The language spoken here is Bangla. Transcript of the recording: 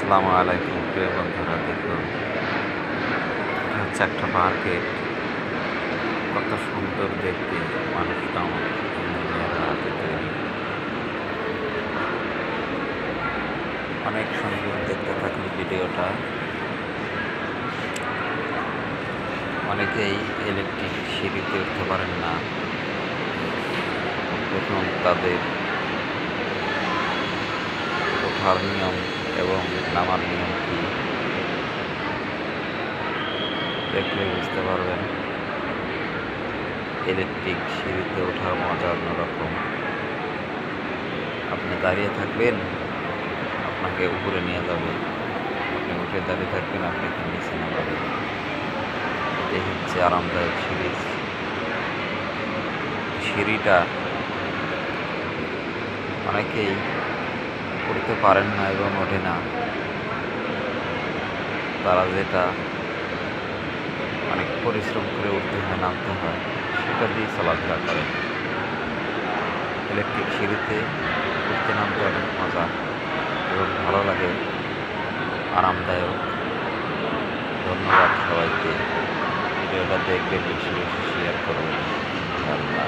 আসসালামু আলাইকুম প্রিয় বন্ধুরা, দেখুন এটা হচ্ছে একটা মার্কেট। কত সুন্দর দেখতে, মানুষটা আমার ইঞ্জিনিয়ারের হাতে তৈরি। অনেক সুন্দর, দেখতে থাকুন ভিডিওটা। অনেকেই ইলেকট্রিক সিঁড়িতে উঠতে পারেন না। দেখুন তাদের ওঠার নিয়ম এবং নামার নিয়ম কি, দেখলে বুঝতে পারবেন। ইলেকট্রিক সিঁড়িতে ওঠার মজা অন্যরকম। আপনি দাঁড়িয়ে থাকবেন, আপনাকে উপরে নিয়ে যাবে। আপনি উঠে দাঁড়িয়ে থাকবেন, আপনাকে নিচে নামাবে। এটাই হচ্ছে আরামদায়ক সিঁড়িটা অনেকেই উঠতে পারেন না এবং ওঠে না। তারা যেটা অনেক পরিশ্রম করে উঠতে হয়, নামতে হয়, সেটা দিয়ে চলাফেরা করে। ইলেকট্রিক সিঁড়িতে উঠতে নামতে অনেক মজা এবং ভালো লাগে, আরামদায়ক। ধন্যবাদ সবাইকে। ভিডিওটা দেখবেন, বেশি বেশি শেয়ার করবেন। ইনশাআল্লাহ।